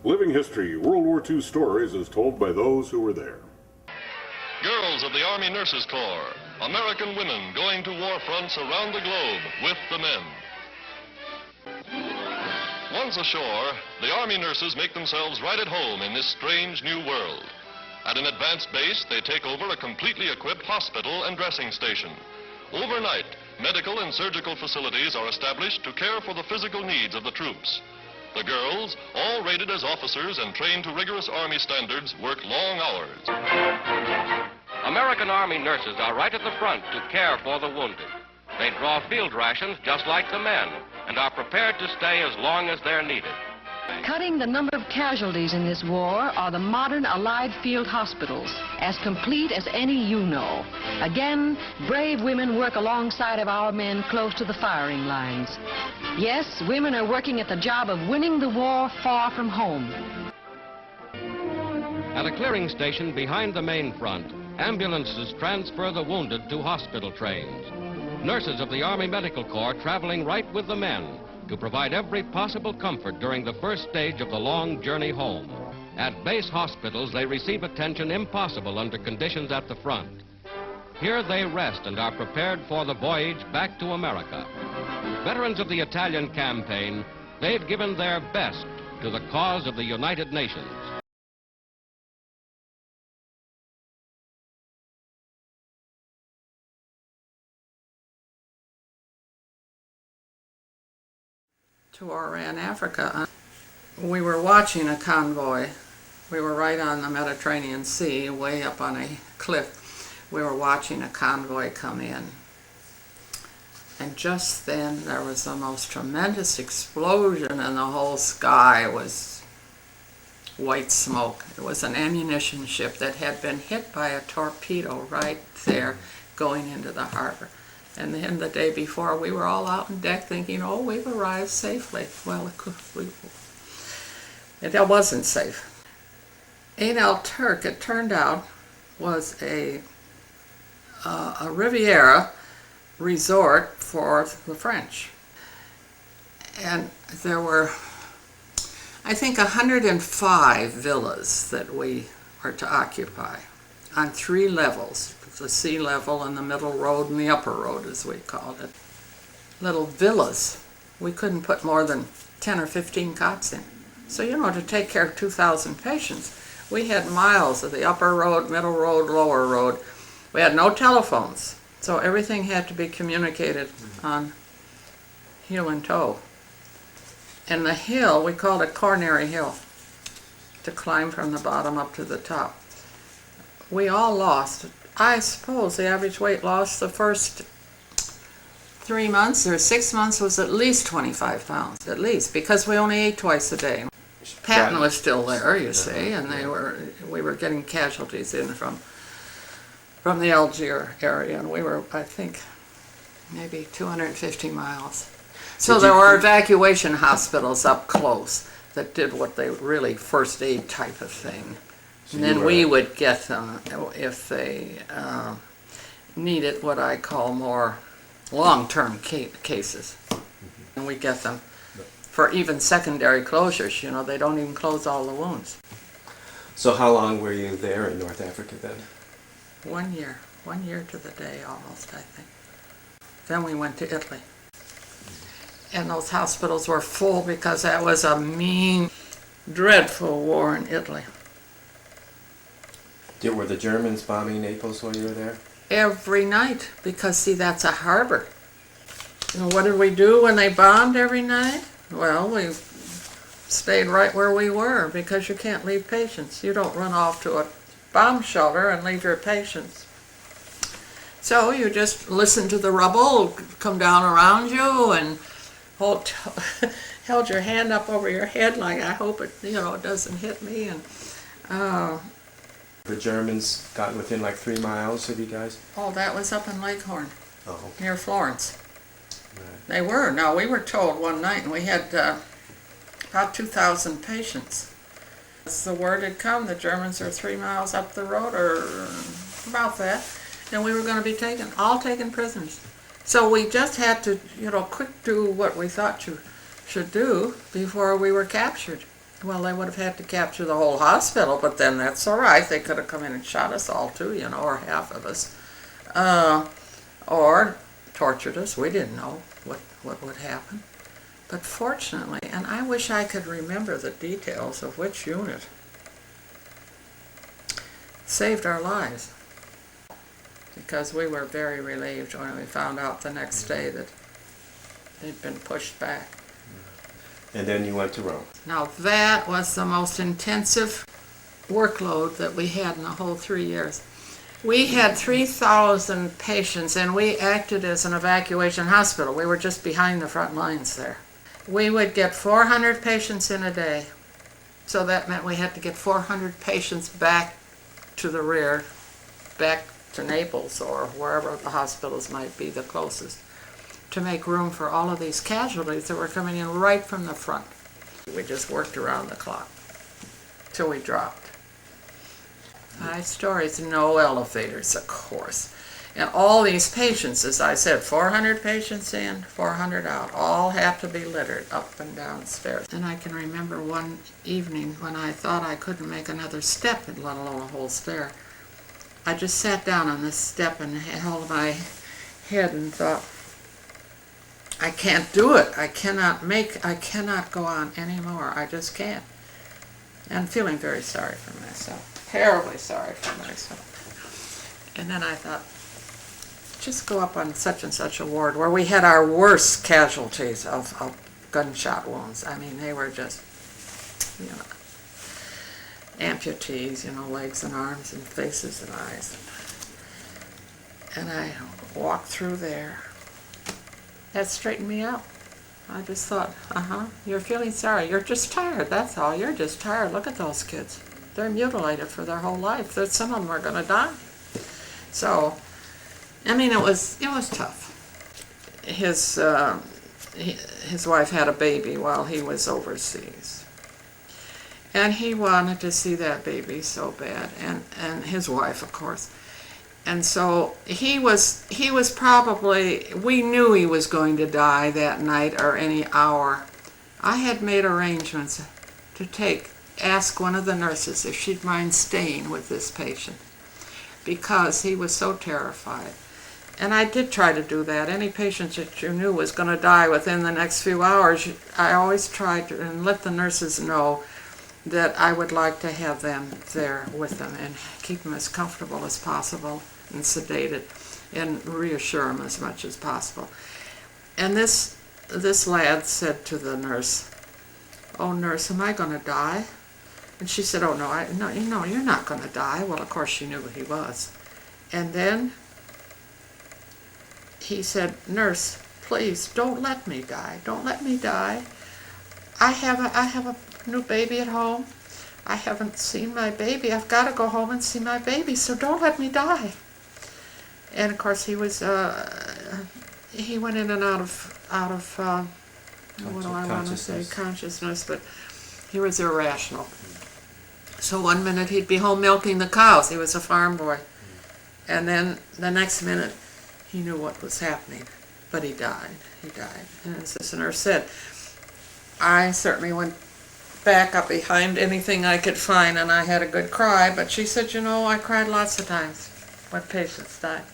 Living history, World War II stories as told by those who were there. Girls of the Army Nurses Corps, American women going to war fronts around the globe with the men. Once ashore, the Army nurses make themselves right at home in this strange new world. At an advanced base, they take over a completely equipped hospital and dressing station. Overnight, medical and surgical facilities are established to care for the physical needs of the troops. The girls, all rated as officers and trained to rigorous Army standards, work long hours. American Army nurses are right at the front to care for the wounded. They draw field rations just like the men and are prepared to stay as long as they're needed. Cutting the number of casualties in this war are the modern Allied field hospitals, as complete as any you know. Again, brave women work alongside of our men close to the firing lines. Yes, women are working at the job of winning the war far from home. At a clearing station behind the main front, ambulances transfer the wounded to hospital trains. Nurses of the Army Medical Corps traveling right with the men to provide every possible comfort during the first stage of the long journey home. At base hospitals, they receive attention impossible under conditions at the front. Here they rest and are prepared for the voyage back to America. Veterans of the Italian campaign, they've given their best to the cause of the United Nations. To Oran, Africa. We were watching a convoy. We were right on the Mediterranean Sea, way up on a cliff. We were watching a convoy come in. And just then there was the most tremendous explosion and the whole sky was white smoke. It was an ammunition ship that had been hit by a torpedo right there going into the harbor. And then the day before, we were all out on deck thinking, oh, we've arrived safely. Well, it wasn't safe. Ain el Turk, it turned out, was a Riviera resort for the French. And there were, I think, 105 villas that we were to occupy on 3 levels. The sea level and the middle road and the upper road, as we called it. Little villas. We couldn't put more than 10 or 15 cots in. So, to take care of 2,000 patients, we had miles of the upper road, middle road, lower road. We had no telephones, so everything had to be communicated on heel and toe. And the hill, we called it Coronary Hill, to climb from the bottom up to the top. We all lost. I suppose the average weight loss the first 3 months or 6 months was at least 25 pounds, at least, because we only ate twice a day. Patton was still there, you see, and we were getting casualties in from the Algiers area, and we were, I think, maybe 250 miles. So there were evacuation hospitals up close that did what they really first aid type of thing. And then we would get them if they needed what I call more long-term cases. And we get them for even secondary closures. They don't even close all the wounds. So how long were you there in North Africa then? 1 year. 1 year to the day almost, I think. Then we went to Italy. And those hospitals were full because that was a mean, dreadful war in Italy. Were the Germans bombing Naples while you were there? Every night, because see, that's a harbor. What did we do when they bombed every night? Well, we stayed right where we were because you can't leave patients. You don't run off to a bomb shelter and leave your patients. So you just listen to the rubble come down around you and held your hand up over your head like, I hope it doesn't hit me. And the Germans got within like 3 miles of you guys? Oh, that was up in Leghorn, okay. Near Florence. Right. They were. Now, we were told one night, and we had about 2,000 patients. As the word had come, the Germans are 3 miles up the road, or about that, and we were going to be all taken prisoners. So we just had to, quick do what we thought you should do before we were captured. Well, they would have had to capture the whole hospital, but then that's all right. They could have come in and shot us all too, you know, or half of us. Or tortured us. We didn't know what would happen. But fortunately, and I wish I could remember the details of which unit saved our lives, because we were very relieved when we found out the next day that they'd been pushed back. And then you went to Rome. Now that was the most intensive workload that we had in the whole 3 years. We had 3,000 patients, and we acted as an evacuation hospital. We were just behind the front lines there. We would get 400 patients in a day. So that meant we had to get 400 patients back to the rear, back to Naples or wherever the hospitals might be the closest, to make room for all of these casualties that were coming in right from the front. We just worked around the clock till we dropped. 5 stories, no elevators, of course. And all these patients, as I said, 400 patients in, 400 out, all have to be littered up and down stairs. And I can remember one evening when I thought I couldn't make another step, let alone a whole stair. I just sat down on this step and held my head and thought, I can't do it. I cannot go on anymore. I just can't. And feeling very sorry for myself, terribly sorry for myself. And then I thought, just go up on such and such a ward where we had our worst casualties of gunshot wounds. I mean, they were just, you know, amputees, you know, legs and arms and faces and eyes. And I walked through there. That straightened me out. I just thought, you're feeling sorry. You're just tired, that's all. You're just tired. Look at those kids. They're mutilated for their whole life. Some of them are going to die. So, I mean, it was tough. His wife had a baby while he was overseas. And he wanted to see that baby so bad, and his wife, of course. And so he was probably, we knew he was going to die that night or any hour. I had made arrangements to ask one of the nurses if she'd mind staying with this patient, because he was so terrified. And I did try to do that. Any patient that you knew was going to die within the next few hours, I always tried to and let the nurses know that I would like to have them there with them and keep them as comfortable as possible and sedated and reassure them as much as possible. And this lad said to the nurse, "Oh, nurse, am I going to die?" And she said, "Oh, no, you're not going to die." Well, of course she knew he was. And then he said, "Nurse, please don't let me die. Don't let me die. I have a new baby at home. I haven't seen my baby. I've got to go home and see my baby, so don't let me die." And of course he was he went in and out of what do I want to say, consciousness, but he was irrational. So one minute he'd be home milking the cows. He was a farm boy. And then the next minute he knew what was happening, but he died. And as this nurse said, I certainly went back up behind anything I could find, and I had a good cry, but she said, I cried lots of times when patients died.